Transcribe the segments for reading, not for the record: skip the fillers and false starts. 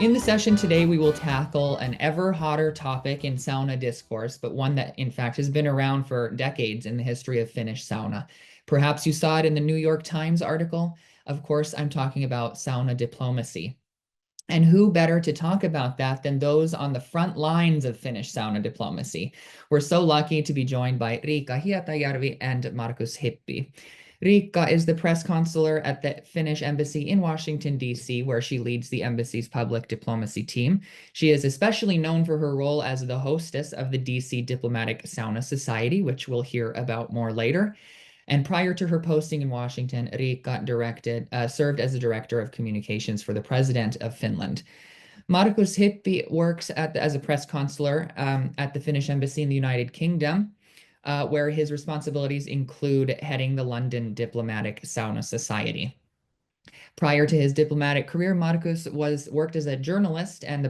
In the session today, we will tackle an ever hotter topic in sauna discourse, but one that in fact has been around for decades in the history of Finnish sauna. Perhaps you saw it in the New York Times article. Of course, I'm talking about sauna diplomacy. And who better to talk about that than those on the front lines of Finnish sauna diplomacy? We're so lucky to be joined by Riikka Hietajärvi and Markus Hippi. Riikka is the press consular at the Finnish embassy in Washington, D.C., where she leads the embassy's public diplomacy team. She is especially known for her role as the hostess of the D.C. Diplomatic Sauna Society, which we'll hear about more later. And prior to her posting in Washington, Riikka served as the director of communications for the president of Finland. Markus Hippi works as a press consular at the Finnish embassy in the United Kingdom, where his responsibilities include heading the London Diplomatic Sauna Society. Prior to his diplomatic career, Markus worked as a journalist and a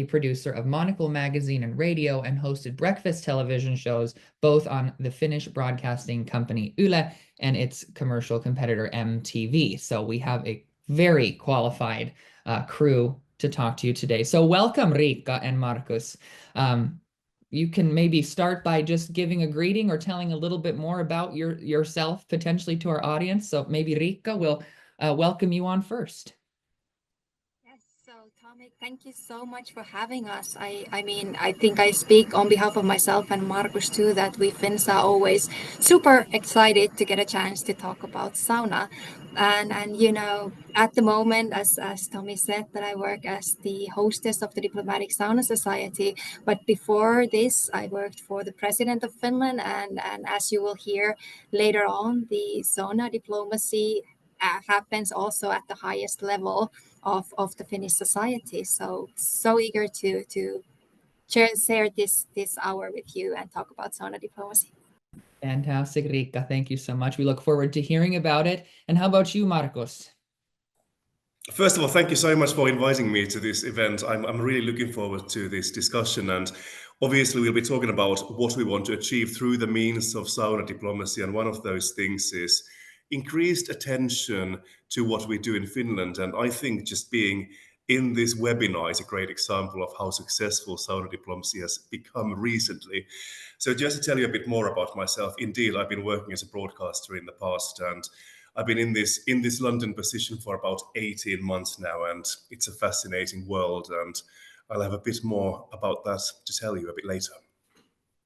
producer of Monocle magazine and radio, and hosted breakfast television shows both on the Finnish broadcasting company Yle and its commercial competitor MTV. So we have a very qualified crew to talk to you today. So welcome, Riikka and Markus. You can maybe start by just giving a greeting or telling a little bit more about yourself potentially to our audience. So maybe Riikka will welcome you on first. Yes, so Tommy, thank you so much for having us. I think I speak on behalf of myself and Markus too, that we Finns are always super excited to get a chance to talk about sauna. And at the moment, as Tommy said, that I work as the hostess of the Diplomatic Sauna Society. But before this, I worked for the president of Finland. And as you will hear later on, the sauna diplomacy happens also at the highest level of the Finnish society. So eager to share this hour with you and talk about sauna diplomacy. Fantastic, Riikka. Thank you so much. We look forward to hearing about it. And how about you, Markus? First of all, thank you so much for inviting me to this event. I'm really looking forward to this discussion. And obviously, we'll be talking about what we want to achieve through the means of sauna diplomacy. And one of those things is increased attention to what we do in Finland. And I think just being in this webinar is a great example of how successful sauna diplomacy has become recently. So just to tell you a bit more about myself, indeed, I've been working as a broadcaster in the past, and I've been in this London position for about 18 months now, and it's a fascinating world, and I'll have a bit more about that to tell you a bit later.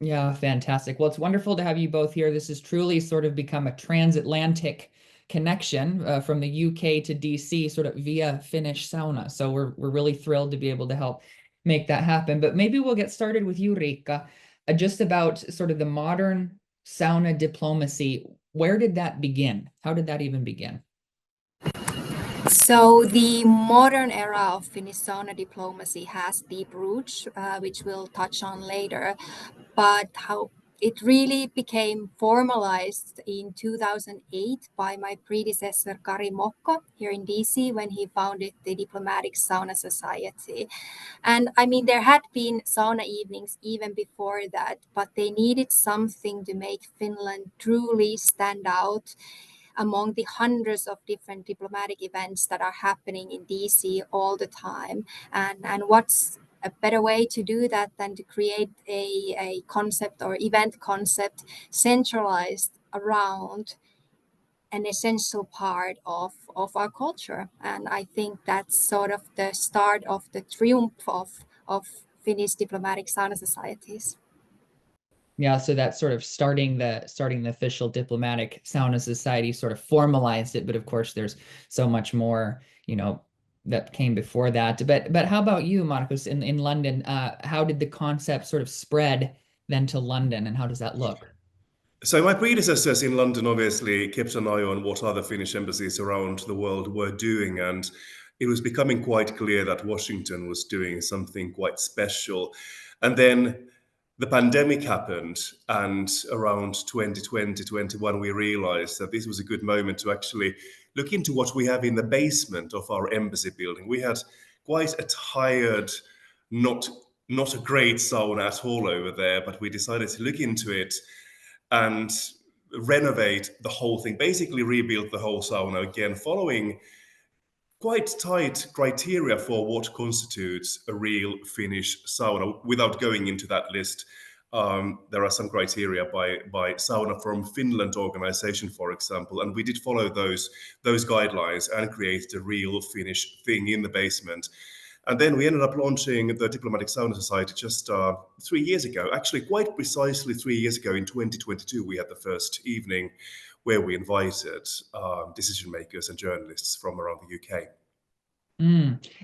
Yeah, fantastic. Well, it's wonderful to have you both here. This has truly sort of become a transatlantic connection from the UK to DC, sort of via Finnish sauna. So we're really thrilled to be able to help make that happen. But maybe we'll get started with you, Riikka, just about sort of the modern sauna diplomacy. Where did that begin? How did that even begin? So the modern era of Finnish sauna diplomacy has deep roots, which we'll touch on later. But how it really became formalized in 2008 by my predecessor Kari Mokko here in DC when he founded the Diplomatic Sauna Society. And I mean, there had been sauna evenings even before that, but they needed something to make Finland truly stand out among the hundreds of different diplomatic events that are happening in DC all the time. And what's a better way to do that than to create a concept or event concept centralized around an essential part of our culture. And I think that's sort of the start of the triumph of Finnish diplomatic sauna societies. Yeah, so that's sort of starting the official Diplomatic Sauna Society sort of formalized it, but of course there's so much more, that came before that. But how about you, Markus, in London? How did the concept sort of spread then to London, and how does that look? So my predecessors in London obviously kept an eye on what other Finnish embassies around the world were doing, and it was becoming quite clear that Washington was doing something quite special. And then the pandemic happened, and around 2020, 21, we realized that this was a good moment to actually look into what we have in the basement of our embassy building. We had quite a tired, not a great sauna at all over there, but we decided to look into it and renovate the whole thing, basically rebuild the whole sauna again, following quite tight criteria for what constitutes a real Finnish sauna. Without going into that list, there are some criteria by Sauna from Finland organization, for example, and we did follow those guidelines and create a real Finnish thing in the basement. And then we ended up launching the Diplomatic Sauna Society just 3 years ago. Actually, quite precisely 3 years ago in 2022, we had the first evening where we invited decision makers and journalists from around the UK.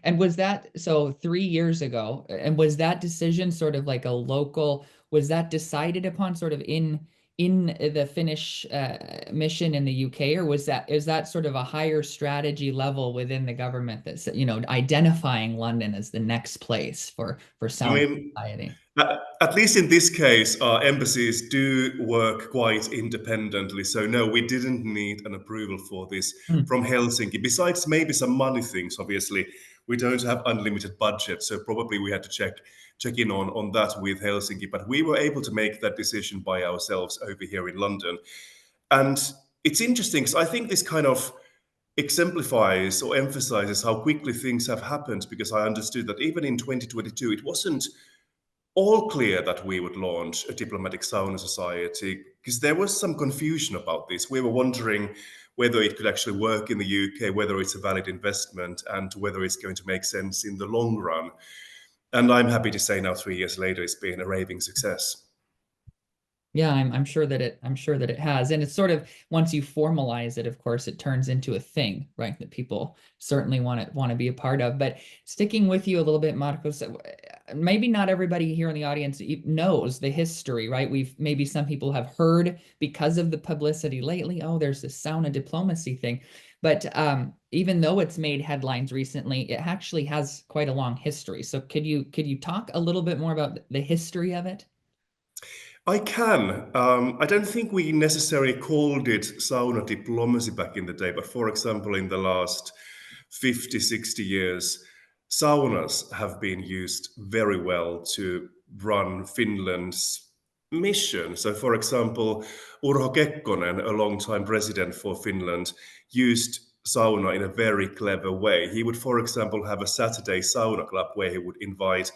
And was that, so 3 years ago, and was that decision sort of like a local, was that decided upon sort of in the Finnish mission in the UK, or is that sort of a higher strategy level within the government that's, you know, identifying London as the next place for I sauna mean, society? at least in this case, embassies do work quite independently. So no, we didn't need an approval for this from Helsinki. Besides maybe some money things, obviously, we don't have unlimited budget. So probably we had to check in on that with Helsinki. But we were able to make that decision by ourselves over here in London. And it's interesting because I think this kind of exemplifies or emphasizes how quickly things have happened, because I understood that even in 2022, it wasn't all clear that we would launch a Diplomatic Sauna Society, because there was some confusion about this. We were wondering whether it could actually work in the UK, whether it's a valid investment, and whether it's going to make sense in the long run. And I'm happy to say now, 3 years later, it's been a raving success. Yeah, I'm sure that it has. And it's sort of, once you formalize it, of course, it turns into a thing, right? That people certainly want to be a part of. But sticking with you a little bit, Markus, maybe not everybody here in the audience knows the history, right? Maybe some people have heard because of the publicity lately, oh, there's this sauna diplomacy thing. But even though it's made headlines recently, it actually has quite a long history. So could you talk a little bit more about the history of it? I can. I don't think we necessarily called it sauna diplomacy back in the day, but for example, in the last 50, 60 years, saunas have been used very well to run Finland's mission. So, for example, Urho Kekkonen, a long-time president for Finland, used sauna in a very clever way. He would, for example, have a Saturday sauna club where he would invite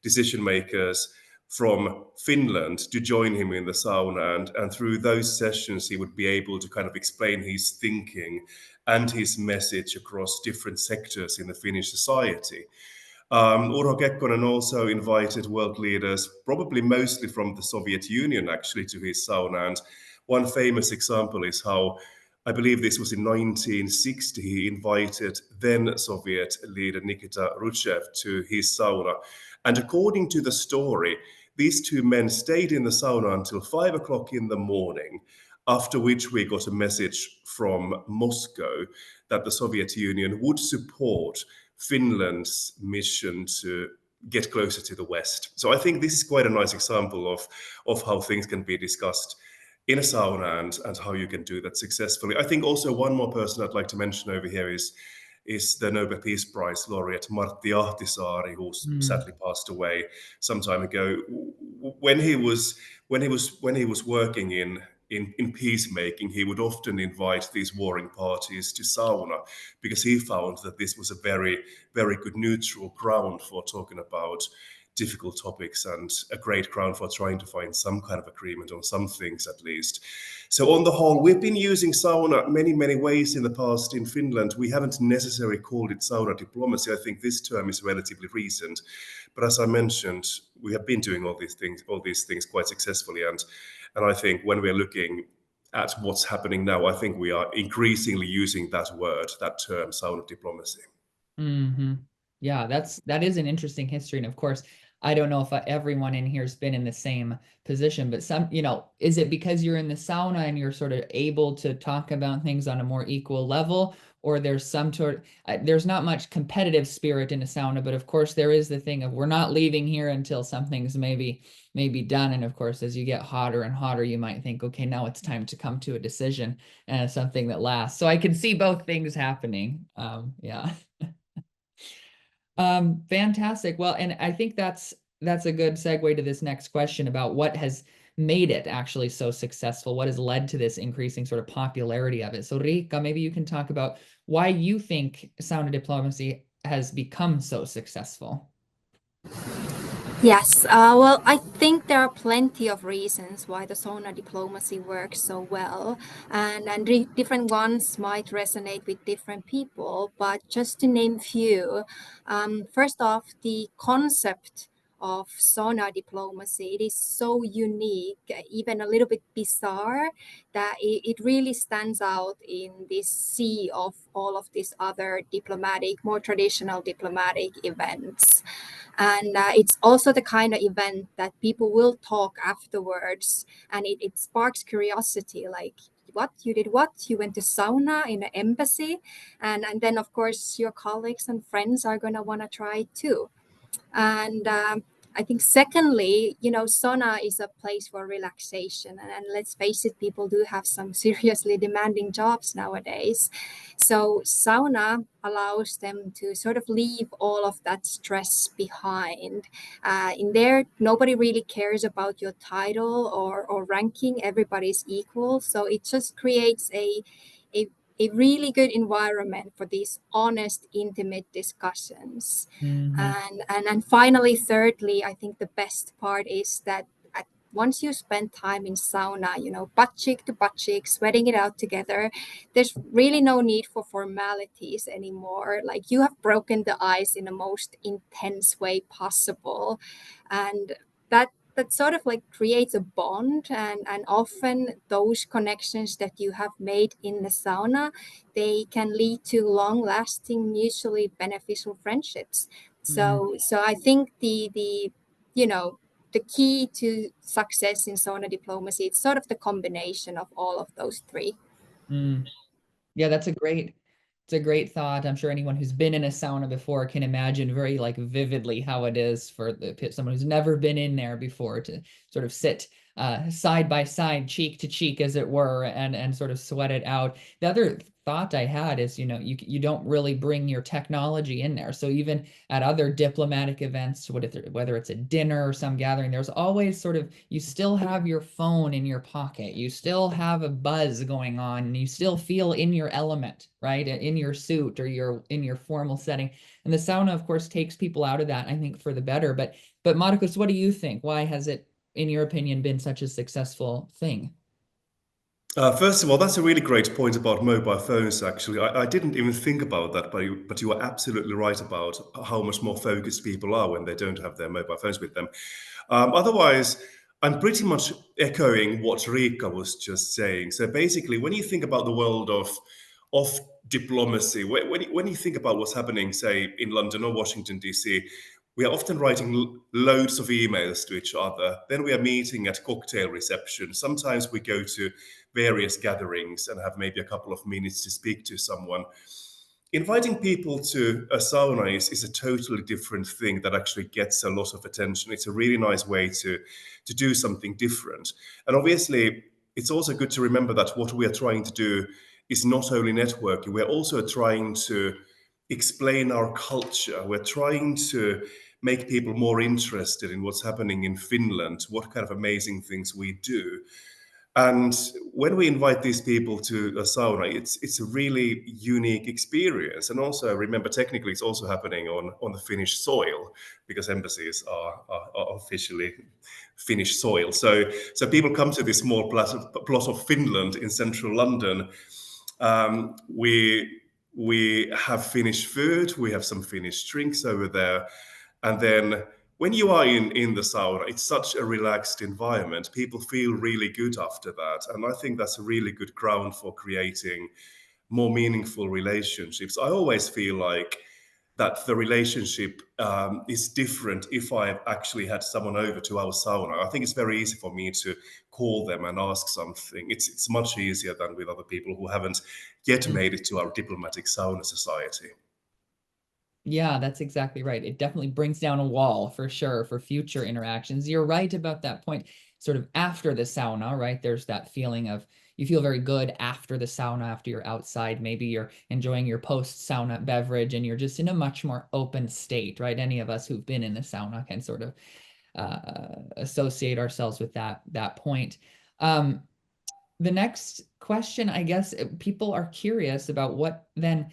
decision makers from Finland to join him in the sauna. And through those sessions, he would be able to kind of explain his thinking and his message across different sectors in the Finnish society. Urho Kekkonen also invited world leaders, probably mostly from the Soviet Union, actually, to his sauna. And one famous example is how, I believe this was in 1960, he invited then Soviet leader Nikita Khrushchev to his sauna. And according to the story, these two men stayed in the sauna until 5 o'clock in the morning, after which we got a message from Moscow that the Soviet Union would support Finland's mission to get closer to the West. So I think this is quite a nice example of how things can be discussed in a sauna and how you can do that successfully. I think also one more person I'd like to mention over here is the Nobel Peace Prize laureate Martti Ahtisaari, who sadly passed away some time ago. When he was working in peacemaking, he would often invite these warring parties to sauna, because he found that this was a very, very good neutral ground for talking about difficult topics, and a great ground for trying to find some kind of agreement on some things at least. So on the whole, we've been using sauna many, many ways in the past in Finland. We haven't necessarily called it sauna diplomacy. I think this term is relatively recent. But as I mentioned, we have been doing all these things quite successfully. And I think when we're looking at what's happening now, I think we are increasingly using that term, sauna diplomacy. Mm-hmm. Yeah, that is an interesting history. And of course, I don't know if everyone in here has been in the same position, but some, you know, is it because you're in the sauna and you're sort of able to talk about things on a more equal level, or there's some sort, there's not much competitive spirit in a sauna, but of course there is the thing of we're not leaving here until something's maybe done. And of course, as you get hotter and hotter, you might think, okay, now it's time to come to a decision and something that lasts. So I can see both things happening. Yeah. Fantastic. Well, and I think that's a good segue to this next question about what has made it actually so successful? What has led to this increasing sort of popularity of it? So Riikka, maybe you can talk about why you think sauna diplomacy has become so successful. Yes, well, I think there are plenty of reasons why the sauna diplomacy works so well, and different ones might resonate with different people. But just to name few, first off, the concept of sauna diplomacy, it is so unique, even a little bit bizarre, that it really stands out in this sea of all of these other diplomatic, more traditional diplomatic events. And it's also the kind of event that people will talk afterwards, and it sparks curiosity, like, what you did, what you went to sauna in an embassy, and then of course your colleagues and friends are going to want to try it too. And I think, secondly, sauna is a place for relaxation. And let's face it, people do have some seriously demanding jobs nowadays. So, sauna allows them to sort of leave all of that stress behind. In there, nobody really cares about your title or ranking, everybody's equal. So, it just creates a a really good environment for these honest, intimate discussions. Mm-hmm. And finally, thirdly, I think the best part is that once you spend time in sauna, butt cheek to butt cheek, sweating it out together, there's really no need for formalities anymore. Like, you have broken the ice in the most intense way possible. And that sort of like creates a bond, and often those connections that you have made in the sauna, they can lead to long lasting, mutually beneficial friendships. So I think the you know the key to success in sauna diplomacy, it's sort of the combination of all of those three. Mm. Yeah, it's a great thought. I'm sure anyone who's been in a sauna before can imagine very like vividly how it is for someone who's never been in there before to sort of sit side by side, cheek to cheek, as it were, and sort of sweat it out. The other thought I had is, you don't really bring your technology in there. So even at other diplomatic events, whether it's a dinner or some gathering, there's always sort of, you still have your phone in your pocket, you still have a buzz going on, and you still feel in your element, right? In your suit or in your formal setting. And the sauna, of course, takes people out of that, I think, for the better. But Markus, what do you think? Why has it, in your opinion, been such a successful thing? First of all, that's a really great point about mobile phones, actually. I didn't even think about that, but you are absolutely right about how much more focused people are when they don't have their mobile phones with them. Otherwise, I'm pretty much echoing what Riikka was just saying. So basically, when you think about the world of diplomacy, when you think about what's happening, say, in London or Washington, D.C., we are often writing loads of emails to each other. Then we are meeting at cocktail reception. Sometimes we go to various gatherings and have maybe a couple of minutes to speak to someone. Inviting people to a sauna is a totally different thing that actually gets a lot of attention. It's a really nice way to do something different. And obviously, it's also good to remember that what we are trying to do is not only networking, we're also trying to explain our culture. We're trying to make people more interested in what's happening in Finland, what kind of amazing things we do. And when we invite these people to a sauna, it's a really unique experience. And also, remember, technically, it's also happening on the Finnish soil, because embassies are officially Finnish soil. So people come to this small plot of Finland in central London. We have Finnish food, we have some Finnish drinks over there, and then when you are in the sauna, it's such a relaxed environment. People feel really good after that, and I think that's a really good ground for creating more meaningful relationships. I always feel like that the relationship is different if I've actually had someone over to our sauna. I think it's very easy for me to call them and ask something. It's much easier than with other people who haven't yet made it to our Diplomatic Sauna Society. Yeah, that's exactly right. It definitely brings down a wall for sure for future interactions. You're right about that point. Sort of after the sauna, right? There's that feeling of you feel very good after the sauna, after you're outside. Maybe you're enjoying your post-sauna beverage and you're just in a much more open state, right? Any of us who've been in the sauna can sort of associate ourselves with that point. The next question, I guess, people are curious about what then.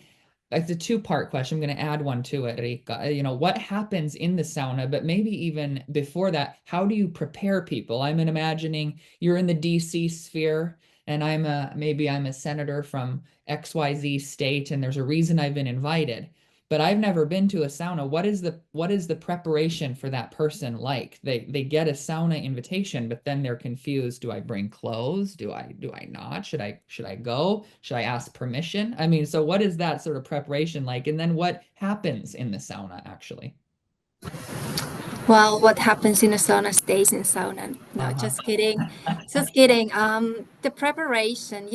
It's a two-part question. I'm going to add one to it, Riikka. What happens in the sauna, but maybe even before that, how do you prepare people? I'm imagining you're in the DC sphere and maybe I'm a senator from XYZ state and there's a reason I've been invited, but I've never been to a sauna. What is the preparation for that person like? They get a sauna invitation, but then they're confused. Do I bring clothes? Do I not? Should I go? Should I ask permission? I mean, so what is that sort of preparation like? And then what happens in the sauna actually? Well, what happens in a sauna stays in sauna. No, just kidding. Just kidding. The preparation,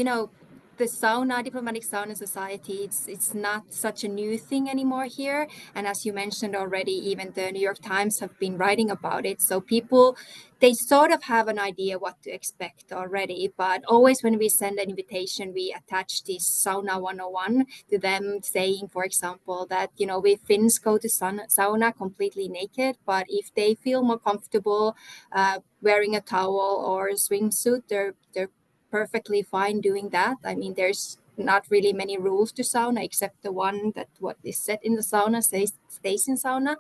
the Diplomatic Sauna Society, it's not such a new thing anymore here. And as you mentioned already, even the New York Times have been writing about it. So people, they sort of have an idea what to expect already. But always when we send an invitation, we attach this Sauna 101 to them, saying, for example, that, we Finns go to sauna completely naked. But if they feel more comfortable wearing a towel or a swimsuit, they're perfectly fine doing that. I mean, there's not really many rules to sauna except the one that what is set in the sauna stays in sauna.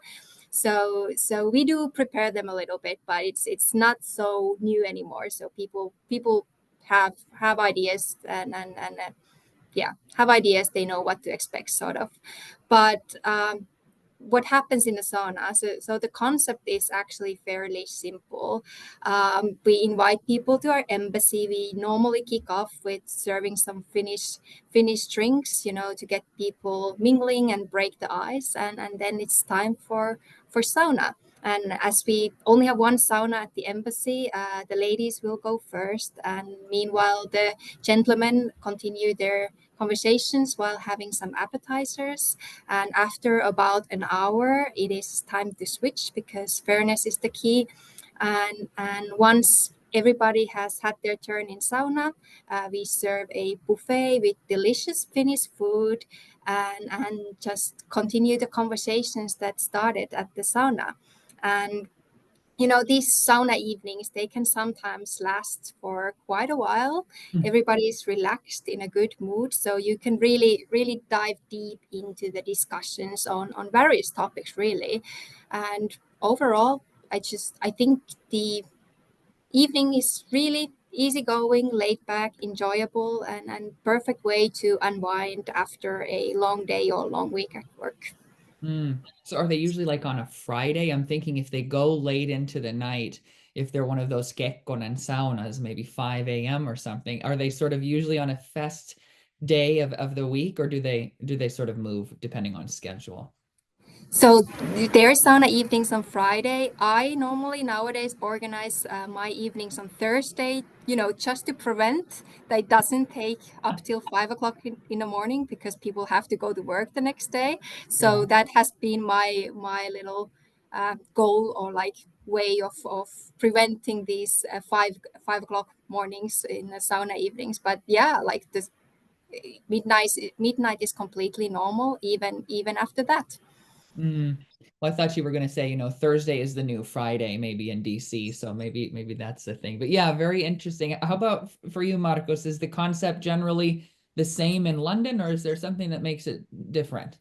So we do prepare them a little bit, but it's not so new anymore. So people have ideas and yeah, have ideas. They know what to expect, sort of. But what happens in the sauna? So the concept is actually fairly simple. We invite people to our embassy. We normally kick off with serving some Finnish drinks, to get people mingling and break the ice, and then it's time for sauna. And as we only have one sauna at the embassy, the ladies will go first, and meanwhile the gentlemen continue their conversations while having some appetizers. And after about an hour, it is time to switch because fairness is the key. And once everybody has had their turn in sauna, we serve a buffet with delicious Finnish food and just continue the conversations that started at the sauna. And these sauna evenings, they can sometimes last for quite a while. Everybody is relaxed in a good mood. So you can really, really dive deep into the discussions on various topics, really. And overall, I think the evening is really easygoing, laid back, enjoyable, and perfect way to unwind after a long day or long week at work. So are they usually like on a Friday? I'm thinking if they go late into the night, if they're one of those kekkonen saunas, maybe 5 a.m. or something, are they sort of usually on a fest day of the week, or do they sort of move depending on schedule? So there's sauna evenings on Friday. I normally nowadays organize my evenings on Thursday, just to prevent that it doesn't take up till 5 o'clock in the morning because people have to go to work the next day. So Yeah. that has been my little goal or like way of preventing these 5 o'clock mornings in the sauna evenings. But yeah, like the midnight is completely normal even after that. Well, I thought you were going to say, Thursday is the new Friday, maybe in DC. So maybe that's the thing. But yeah, very interesting. How about for you, Markus? Is the concept generally the same in London, or is there something that makes it different?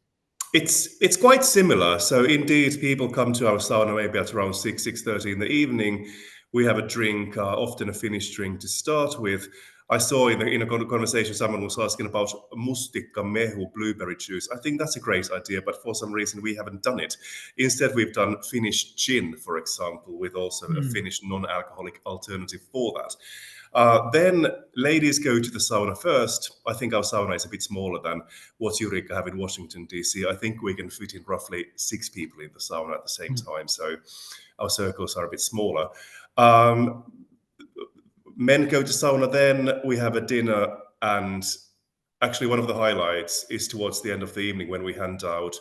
It's quite similar. So indeed, people come to our sauna maybe at around 6:30 in the evening. We have a drink, often a Finnish drink to start with. I saw in a conversation someone was asking about mustikka mehu blueberry juice. I think that's a great idea, but for some reason we haven't done it. Instead, we've done Finnish gin, for example, with also a Finnish non-alcoholic alternative for that. Then ladies go to the sauna first. I think our sauna is a bit smaller than what you, Riikka, have in Washington, D.C. I think we can fit in roughly 6 people in the sauna at the same time. So our circles are a bit smaller. Men go to sauna, then we have a dinner, and actually one of the highlights is towards the end of the evening when we hand out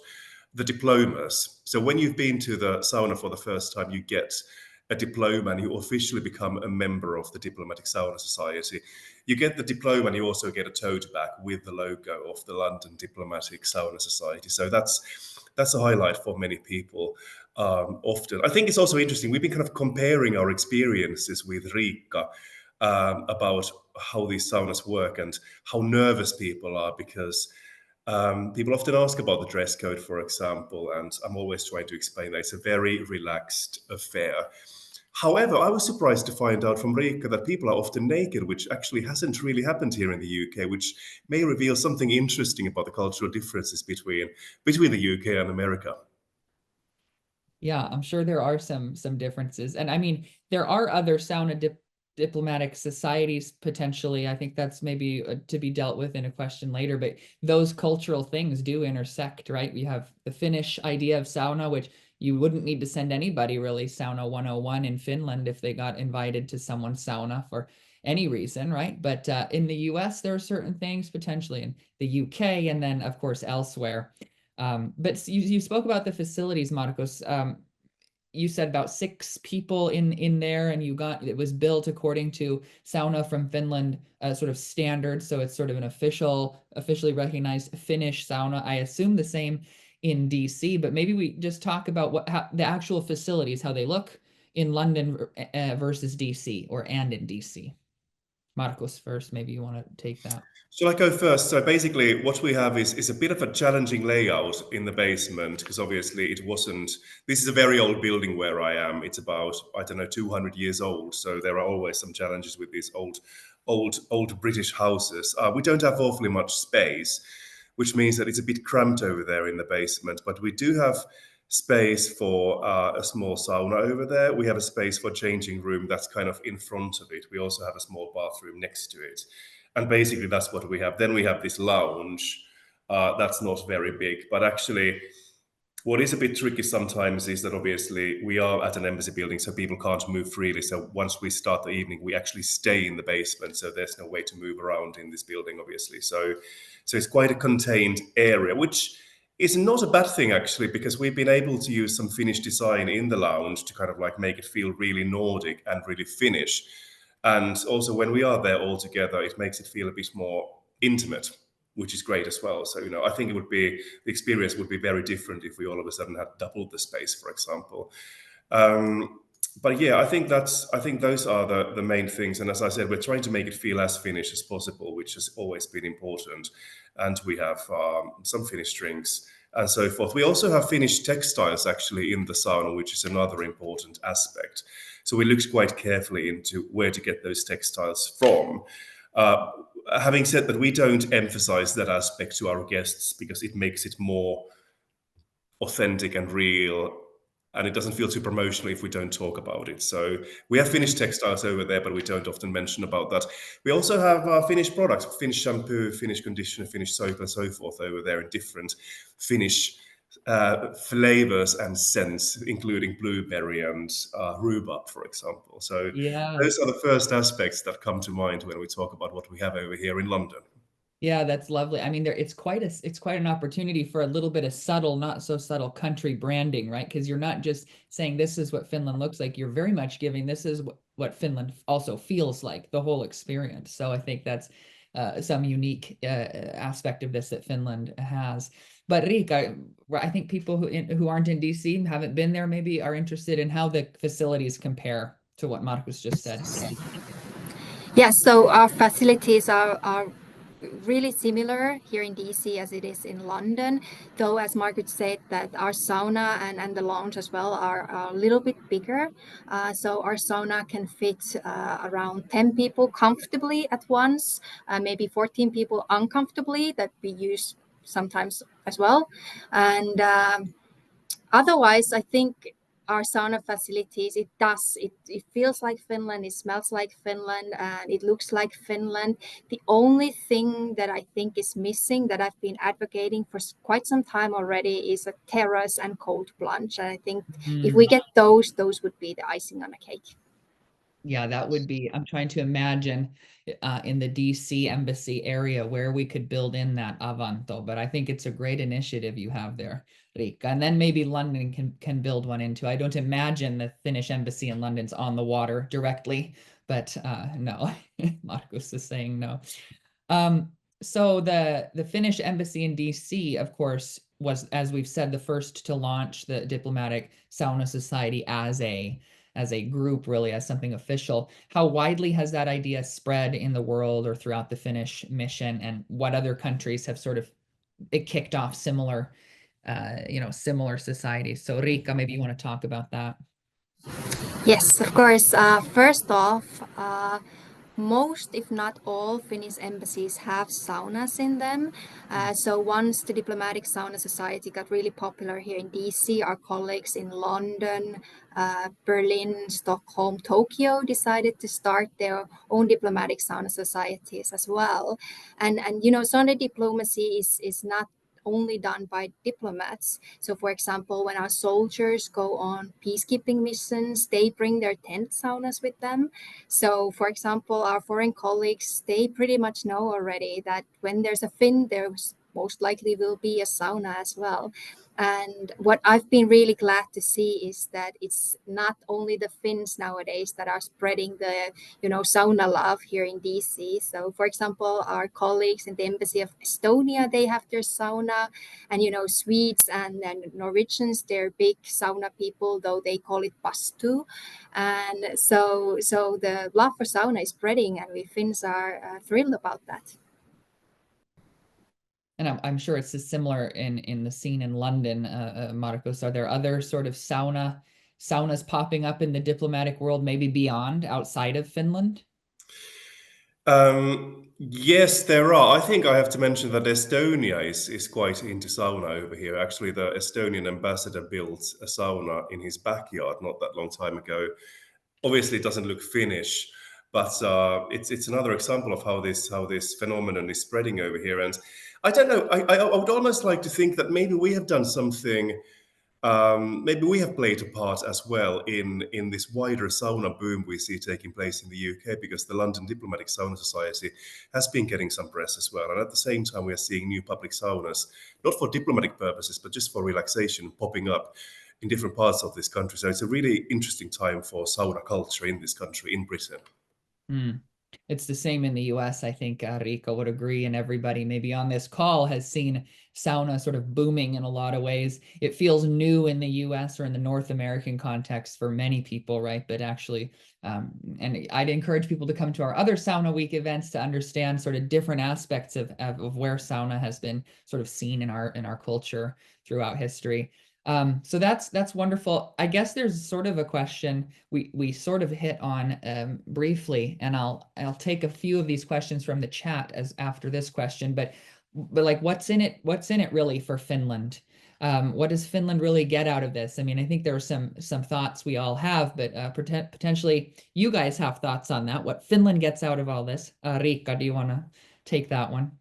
the diplomas. So when you've been to the sauna for the first time, you get a diploma and you officially become a member of the Diplomatic Sauna Society. You get the diploma and you also get a tote bag with the logo of the London Diplomatic Sauna Society. So that's a highlight for many people. often. I think it's also interesting. We've been kind of comparing our experiences with Riikka about how these saunas work and how nervous people are, because people often ask about the dress code, for example, and I'm always trying to explain that it's a very relaxed affair. However, I was surprised to find out from Riikka that people are often naked, which actually hasn't really happened here in the UK, which may reveal something interesting about the cultural differences between the UK and America. Yeah, I'm sure there are some differences. And I mean, there are other sauna diplomatic societies potentially. I think that's maybe to be dealt with in a question later, but those cultural things do intersect, right? We have the Finnish idea of sauna, which you wouldn't need to send anybody really sauna 101 in Finland if they got invited to someone's sauna for any reason, right? But in the US, there are certain things potentially in the UK, and then of course elsewhere. But you spoke about the facilities, Markus. You said about 6 people in there, and it was built according to sauna from Finland sort of standards. So it's sort of an officially recognized Finnish sauna. I assume the same in DC, but maybe we just talk about how the actual facilities, how they look in London versus DC and in DC. Markus first, maybe you want to take that. Shall I go first? So basically, what we have is a bit of a challenging layout in the basement, because obviously it wasn't. This is a very old building where I am. It's about, I don't know, 200 years old. So there are always some challenges with these old British houses. We don't have awfully much space, which means that it's a bit cramped over there in the basement. But we do have space for a small sauna over there. We have a space for changing room that's kind of in front of it. We also have a small bathroom next to it. And basically that's what we have. Then we have this lounge that's not very big, but actually what is a bit tricky sometimes is that obviously we are at an embassy building, so people can't move freely. So once we start the evening, we actually stay in the basement. So there's no way to move around in this building, obviously. So it's quite a contained area, which is not a bad thing actually, because we've been able to use some Finnish design in the lounge to kind of like make it feel really Nordic and really Finnish. And also when we are there all together, it makes it feel a bit more intimate, which is great as well. So, I think the experience would be very different if we all of a sudden had doubled the space, for example. But yeah, I think those are the main things. And as I said, we're trying to make it feel as Finnish as possible, which has always been important. And we have some Finnish drinks and so forth. We also have Finnish textiles actually in the sauna, which is another important aspect. So we looked quite carefully into where to get those textiles from. Having said that, we don't emphasize that aspect to our guests because it makes it more authentic and real, and it doesn't feel too promotional if we don't talk about it. So we have Finnish textiles over there, but we don't often mention about that. We also have Finnish products, Finnish shampoo, Finnish conditioner, Finnish soap, and so forth over there in different Finnish flavors and scents, including blueberry and rhubarb, for example. So Yeah. those are the first aspects that come to mind when we talk about what we have over here in London. Yeah, that's lovely. I mean, it's quite an opportunity for a little bit of subtle, not so subtle country branding, right? Because you're not just saying this is what Finland looks like. You're very much giving this is what Finland also feels like, the whole experience. So I think that's some unique aspect of this that Finland has. But Riikka, I think people who aren't in DC, haven't been there, maybe are interested in how the facilities compare to what Markus just said. Yeah, so our facilities are really similar here in DC as it is in London, though as Margaret said that our sauna and the lounge as well are a little bit bigger. So our sauna can fit around 10 people comfortably at once, maybe 14 people uncomfortably that we use sometimes as well. And otherwise, I think our sauna facilities, it feels like Finland, it smells like Finland, and it looks like Finland. The only thing that I think is missing that I've been advocating for quite some time already is a terrace and cold plunge. And I think if we get those would be the icing on the cake. Yeah, that would be, I'm trying to imagine in the DC embassy area where we could build in that Avanto, but I think it's a great initiative you have there, Riikka. And then maybe London can build one into. I don't imagine the Finnish embassy in London's on the water directly, but no, Markus is saying no. So the Finnish embassy in DC, of course, was, as we've said, the first to launch the Diplomatic Sauna Society as a group, really, as something official. How widely has that idea spread in the world or throughout the Finnish mission, and what other countries have sort of it kicked off similar, similar societies? So Riikka, maybe you want to talk about that. Yes, of course. First off, most, if not all, Finnish embassies have saunas in them. So once the Diplomatic Sauna Society got really popular here in DC, our colleagues in London, Berlin, Stockholm, Tokyo decided to start their own diplomatic sauna societies as well. And sauna diplomacy is not only done by diplomats. So, for example, when our soldiers go on peacekeeping missions, they bring their tent saunas with them. So, for example, our foreign colleagues, they pretty much know already that when there's a Finn, there's most likely will be a sauna as well. And what I've been really glad to see is that it's not only the Finns nowadays that are spreading the sauna love here in DC. So, for example, our colleagues in the Embassy of Estonia, they have their sauna, and Swedes and Norwegians, they're big sauna people, though they call it bastu. And so the love for sauna is spreading, and we Finns are thrilled about that. And I'm sure it's similar in the scene in London, Markus. Are there other sort of saunas popping up in the diplomatic world, maybe beyond, outside of Finland? Yes, there are. I think I have to mention that Estonia is quite into sauna over here. Actually, the Estonian ambassador built a sauna in his backyard not that long time ago. Obviously, it doesn't look Finnish, but it's another example of how this phenomenon is spreading over here. And I don't know. I would almost like to think that maybe we have done something. Maybe we have played a part as well in this wider sauna boom we see taking place in the UK, because the London Diplomatic Sauna Society has been getting some press as well. And at the same time, we are seeing new public saunas, not for diplomatic purposes, but just for relaxation, popping up in different parts of this country. So it's a really interesting time for sauna culture in this country, in Britain. It's the same in the US. I think Riikka would agree, and everybody maybe on this call has seen sauna sort of booming in a lot of ways. It feels new in the US or in the North American context for many people, right? But actually, and I'd encourage people to come to our other Sauna Week events to understand sort of different aspects of where sauna has been sort of seen in our culture throughout history. So that's wonderful. I guess there's sort of a question we sort of hit on briefly, and I'll take a few of these questions from the chat as after this question, but like what's in it really for Finland? What does Finland really get out of this? I mean, I think there are some thoughts we all have, but potentially you guys have thoughts on that. What Finland gets out of all this? Riikka, do you want to take that one?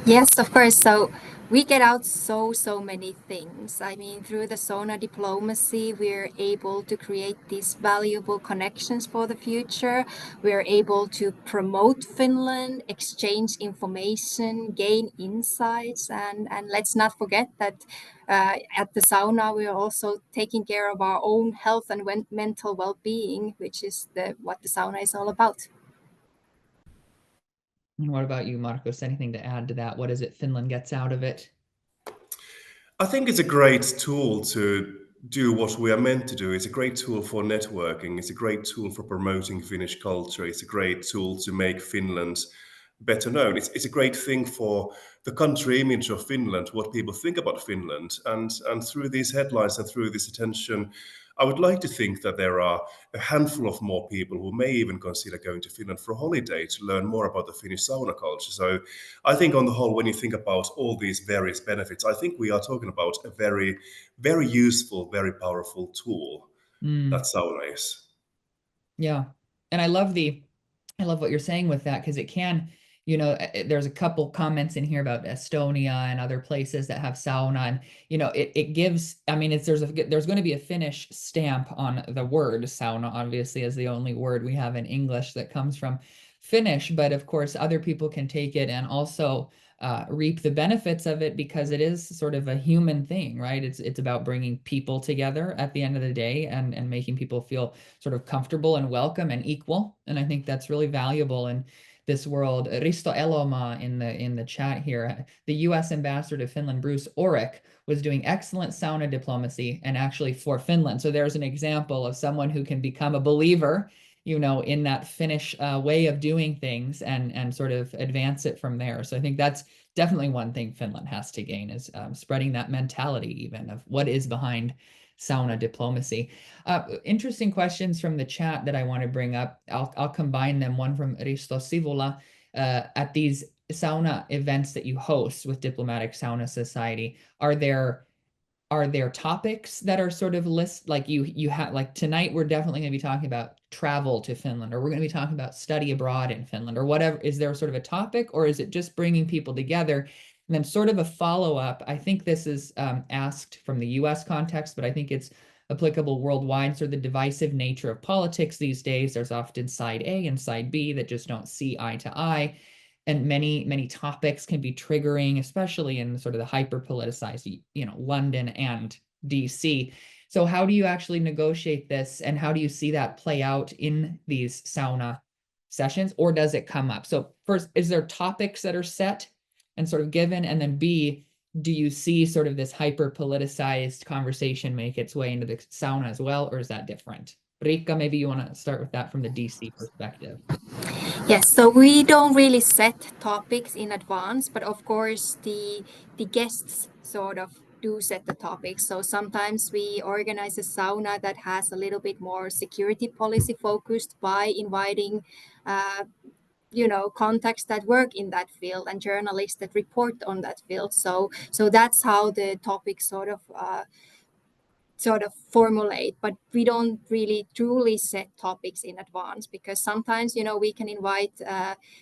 Yes, of course. So we get out so many things. I mean, through the sauna diplomacy, we're able to create these valuable connections for the future. We're able to promote Finland, exchange information, gain insights, and let's not forget that at the sauna, we're also taking care of our own health and mental well-being, which is what the sauna is all about. What about you, Markus? Anything to add to that? What is it Finland gets out of it? I think it's a great tool to do what we are meant to do. It's a great tool for networking. It's a great tool for promoting Finnish culture. It's a great tool to make Finland better known. It's a great thing for the country image of Finland, what people think about Finland. And through these headlines and through this attention, I would like to think that there are a handful of more people who may even consider going to Finland for a holiday to learn more about the Finnish sauna culture. So I think on the whole, when you think about all these various benefits, I think we are talking about a very, very useful, very powerful tool that sauna is. Yeah. And I love what you're saying with that, because it can, there's a couple comments in here about Estonia and other places that have sauna, and it gives, I mean, there's going to be a Finnish stamp on the word sauna, obviously, as the only word we have in English that comes from Finnish, but of course other people can take it and also reap the benefits of it, because it is sort of a human thing, right? It's about bringing people together at the end of the day, and making people feel sort of comfortable and welcome and equal. And I think that's really valuable. And this world. Risto Eloma in the chat here, the U.S. ambassador to Finland, Bruce Orrick, was doing excellent sauna diplomacy and actually for Finland. So there's an example of someone who can become a believer, you know, in that Finnish way of doing things and sort of advance it from there. So I think that's definitely one thing Finland has to gain, is spreading that mentality even of what is behind sauna diplomacy. Interesting questions from the chat that I want to bring up. I'll combine them. One from Risto Sivula. At these sauna events that you host with Diplomatic Sauna Society, are there topics that are sort of like you have, like tonight we're definitely going to be talking about travel to Finland, or we're going to be talking about study abroad in Finland, or whatever? Is there sort of a topic, or is it just bringing people together? And then sort of a follow-up, I think this is asked from the US context, but I think it's applicable worldwide. So the divisive nature of politics these days, there's often side A and side B that just don't see eye to eye. And many topics can be triggering, especially in sort of the hyper-politicized, you know, London and DC. So how do you actually negotiate this, and how do you see that play out in these sauna sessions, or does it come up? So first, is there topics that are set and sort of given, and then B, do you see sort of this hyper-politicized conversation make its way into the sauna as well, or is that different? Riikka, maybe you want to start with that from the DC perspective. Yes, so we don't really set topics in advance, but of course the guests sort of do set the topics. So sometimes we organize a sauna that has a little bit more security policy focused by inviting contacts that work in that field and journalists that report on that field. So that's how the topics sort of formulate, but we don't really truly set topics in advance, because sometimes, you know, we can invite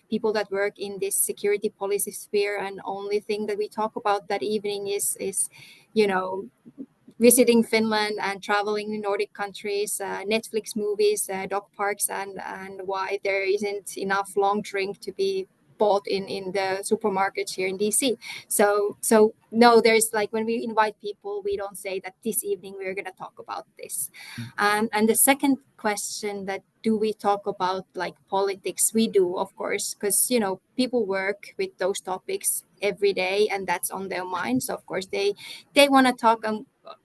people that work in this security policy sphere, and only thing that we talk about that evening is you know, visiting Finland and traveling in Nordic countries, Netflix movies, dog parks, and why there isn't enough long drink to be bought in the supermarkets here in DC. So no, there's like, when we invite people, we don't say that this evening we're going to talk about this. And the second question, that do we talk about like politics? We do, of course, because, you know, people work with those topics every day and that's on their mind. So of course they want to talk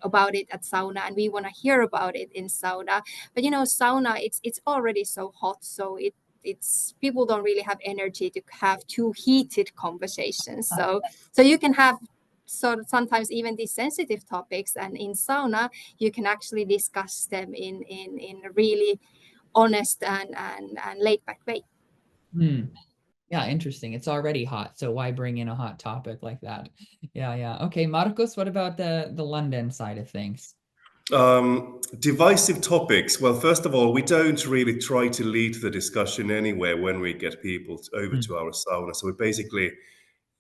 about it at sauna, and we want to hear about it in sauna. But, you know, sauna, it's already so hot, so it's people don't really have energy to have too heated conversations. So you can have sort of sometimes even these sensitive topics, and in sauna you can actually discuss them in a really honest and laid back way. Yeah, interesting. It's already hot, so why bring in a hot topic like that? Yeah. Okay, Markus, what about the London side of things? Divisive topics. Well, first of all, we don't really try to lead the discussion anywhere when we get people over to our sauna. So we basically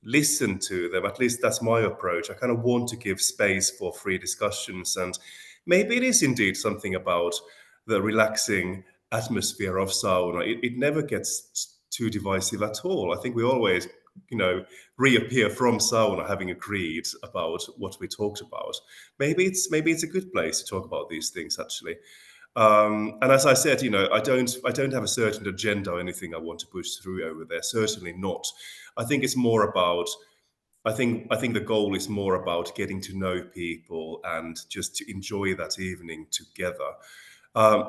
listen to them. At least that's my approach. I kind of want to give space for free discussions. And maybe it is indeed something about the relaxing atmosphere of sauna. It never gets too divisive at all. I think we always, you know, reappear from sauna having agreed about what we talked about. Maybe it's a good place to talk about these things, actually. And as I said, you know, I don't have a certain agenda or anything I want to push through over there. Certainly not. I think it's more about, I think the goal is more about getting to know people and just to enjoy that evening together.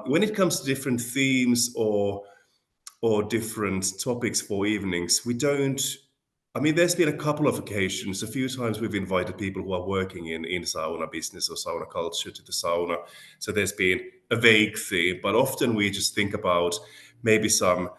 When it comes to different themes or different topics for evenings, we don't. I mean, there's been a couple of occasions, a few times we've invited people who are working in sauna business or sauna culture to the sauna. So there's been a vague theme, but often we just think about maybe some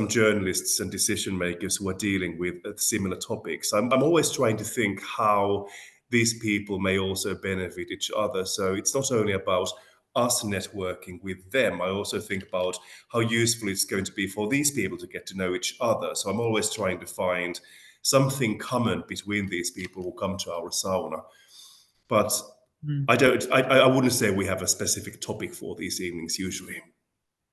journalists and decision makers who are dealing with similar topics. I'm always trying to think how these people may also benefit each other. So it's not only about us networking with them. I also think about how useful it's going to be for these people to get to know each other. So I'm always trying to find something common between these people who come to our sauna. But I wouldn't say we have a specific topic for these evenings usually.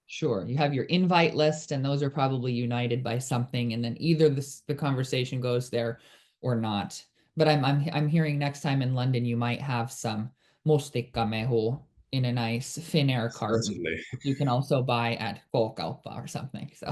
Sure. You have your invite list, and those are probably united by something, and then either the conversation goes there or not. But I'm hearing next time in London you might have some mustikkamehu in a nice Finnair carton, which you can also buy at K-kauppa or something. So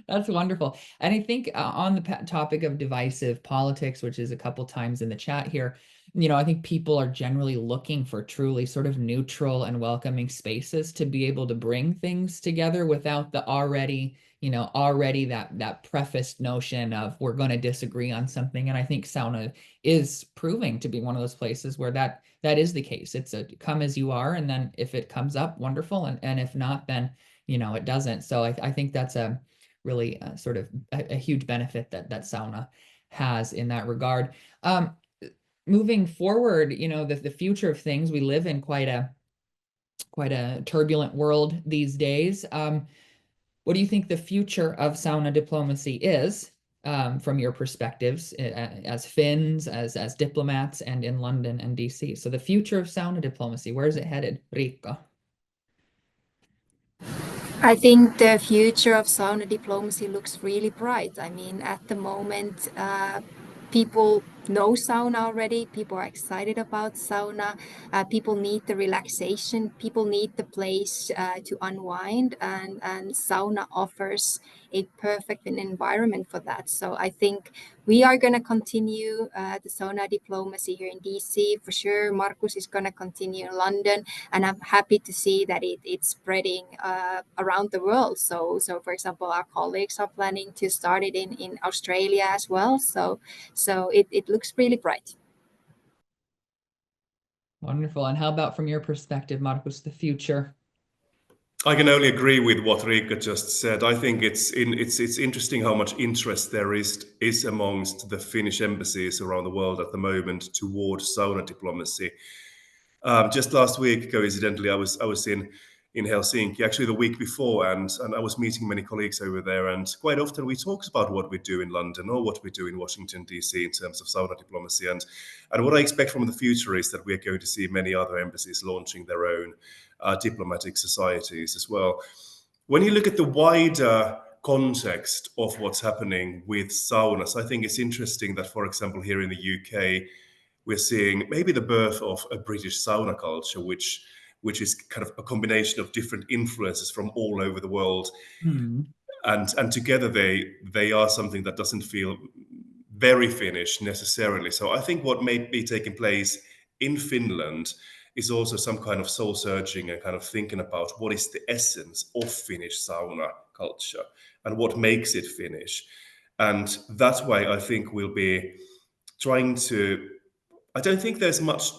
That's wonderful. And I think on the topic of divisive politics, which is a couple times in the chat here, I think people are generally looking for truly sort of neutral and welcoming spaces to be able to bring things together without the already that prefaced notion of we're going to disagree on something. And I think sauna is proving to be one of those places where that is the case. It's a come as you are, and then if it comes up, wonderful, and if not, then it doesn't. So I think that's a really sort of a huge benefit that sauna has in that regard. Moving forward, the future of things, we live in quite a turbulent world these days. What do you think the future of sauna diplomacy is, from your perspectives as Finns, as diplomats, and in London and DC? So the future of sauna diplomacy, where is it headed, Riikka? I think the future of sauna diplomacy looks really bright. I mean, at the moment, people know sauna already. People are excited about sauna. People need the relaxation. People need the place to unwind, and sauna offers a perfect environment for that. So I think we are going to continue the sauna diplomacy here in DC for sure. Markus is going to continue in London, and I'm happy to see that it's spreading around the world. So for example, our colleagues are planning to start it in Australia as well. So it looks really bright. Wonderful. And how about from your perspective, Markus, the future? I can only agree with what Riikka just said. I think it's interesting how much interest there is amongst the Finnish embassies around the world at the moment towards sauna diplomacy. Just last week, coincidentally, I was in Helsinki, actually the week before, and I was meeting many colleagues over there. And quite often we talk about what we do in London or what we do in Washington DC in terms of sauna diplomacy. And what I expect from the future is that we are going to see many other embassies launching their own diplomatic societies as well. When you look at the wider context of what's happening with saunas, I think it's interesting that, for example, here in the UK, we're seeing maybe the birth of a British sauna culture, which is kind of a combination of different influences from all over the world. And together they are something that doesn't feel very Finnish necessarily. So I think what may be taking place in Finland is also some kind of soul searching and kind of thinking about what is the essence of Finnish sauna culture and what makes it Finnish. And that's why I think we'll be trying to, I don't think there's much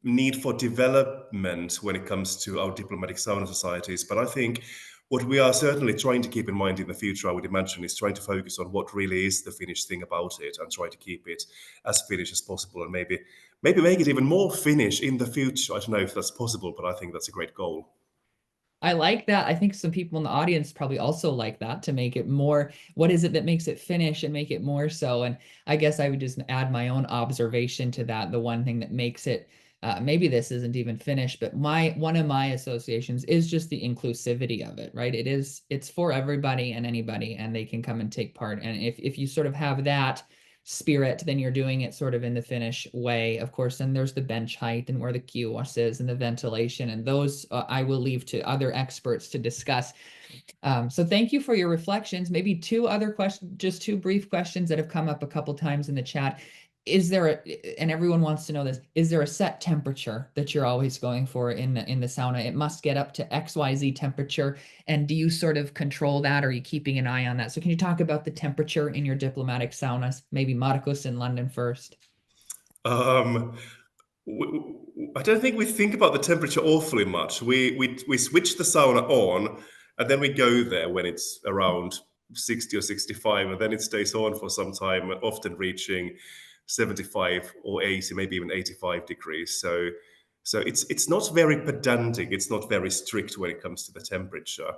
need for development when it comes to our diplomatic sauna societies, but I think what we are certainly trying to keep in mind in the future, I would imagine, is trying to focus on what really is the Finnish thing about it and try to keep it as Finnish as possible, and maybe make it even more Finnish in the future. I don't know if that's possible, but I think that's a great goal. I like that. I think some people in the audience probably also like that, to make it more, what is it that makes it Finnish and make it more so? And I guess I would just add my own observation to that. The one thing that makes it, maybe this isn't even Finnish, but one of my associations is just the inclusivity of it, right? It's for everybody and anybody, and they can come and take part. And if you sort of have that spirit, then you're doing it sort of in the Finnish way. Of course, then there's the bench height and where the kiuas is and the ventilation, and those I will leave to other experts to discuss. So thank you for your reflections. Maybe two other questions, just two brief questions that have come up a couple times in the chat. Is there and everyone wants to know this, is there a set temperature that you're always going for in the sauna? It must get up to XYZ temperature. And do you sort of control that? Or are you keeping an eye on that? So can you talk about the temperature in your diplomatic saunas? Maybe Markus in London first. I don't think we think about the temperature awfully much. We switch the sauna on, and then we go there when it's around 60 or 65, and then it stays on for some time, often reaching 75 or 80, maybe even 85 degrees. So it's not very pedantic. It's not very strict when it comes to the temperature.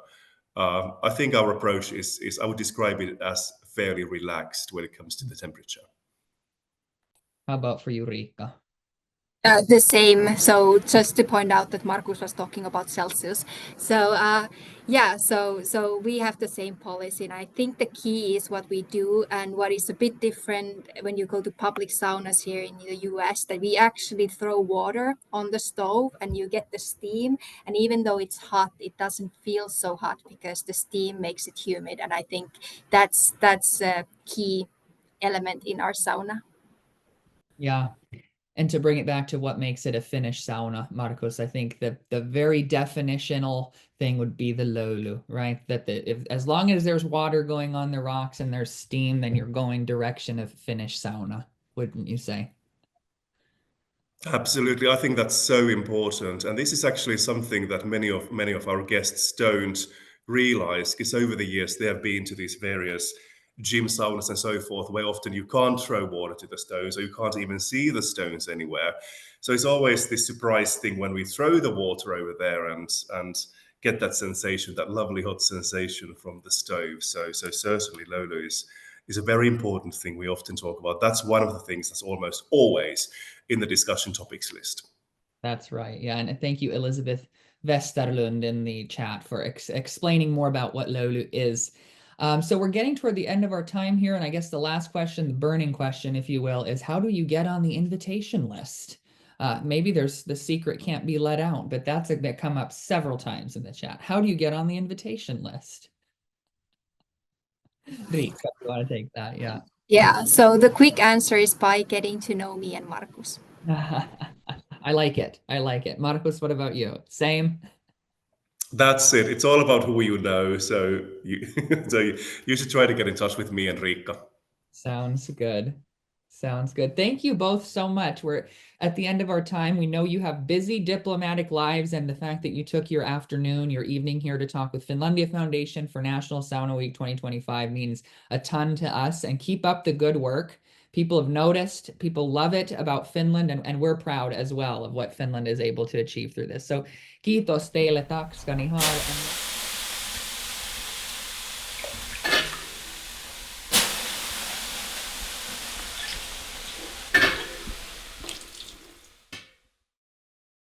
I think our approach is I would describe it as fairly relaxed when it comes to the temperature. How about for you, Riikka? The same. So just to point out that Markus was talking about Celsius. So yeah, so we have the same policy, and I think the key is what we do and what is a bit different when you go to public saunas here in the US, that we actually throw water on the stove and you get the steam. And even though it's hot, it doesn't feel so hot because the steam makes it humid. And I think that's a key element in our sauna. Yeah. And to bring it back to what makes it a Finnish sauna, Markus, I think the very definitional thing would be the lolu, right? That as long as there's water going on the rocks and there's steam, then you're going direction of Finnish sauna, wouldn't you say? Absolutely, I think that's so important, and this is actually something that many of our guests don't realize. Because over the years they have been to these various gym saunas and so forth, where often you can't throw water to the stones, or you can't even see the stones anywhere. So it's always this surprise thing when we throw the water over there and get that sensation, that lovely hot sensation from the stove. So certainly Lolo is a very important thing we often talk about. That's one of the things that's almost always in the discussion topics list. That's right. Yeah. And thank you, Elizabeth Westerlund in the chat for explaining more about what Lolu is. So we're getting toward the end of our time here. And I guess the last question, the burning question, if you will, is how do you get on the invitation list? Maybe there's the secret can't be let out, but that's that come up several times in the chat. How do you get on the invitation list? Riikka, you want to take that? Yeah. Yeah, so the quick answer is by getting to know me and Markus. I like it. I like it. Markus, what about you? Same? That's it. It's all about who you know. So you, you should try to get in touch with me and Riikka. Sounds good. Sounds good. Thank you both so much. We're at the end of our time. We know you have busy diplomatic lives, and the fact that you took your afternoon, your evening here to talk with Finlandia Foundation for National Sauna Week 2025 means a ton to us. And keep up the good work. People have noticed, people love it about Finland, and we're proud as well of what Finland is able to achieve through this. So kiitos teille, tack ska ni ha.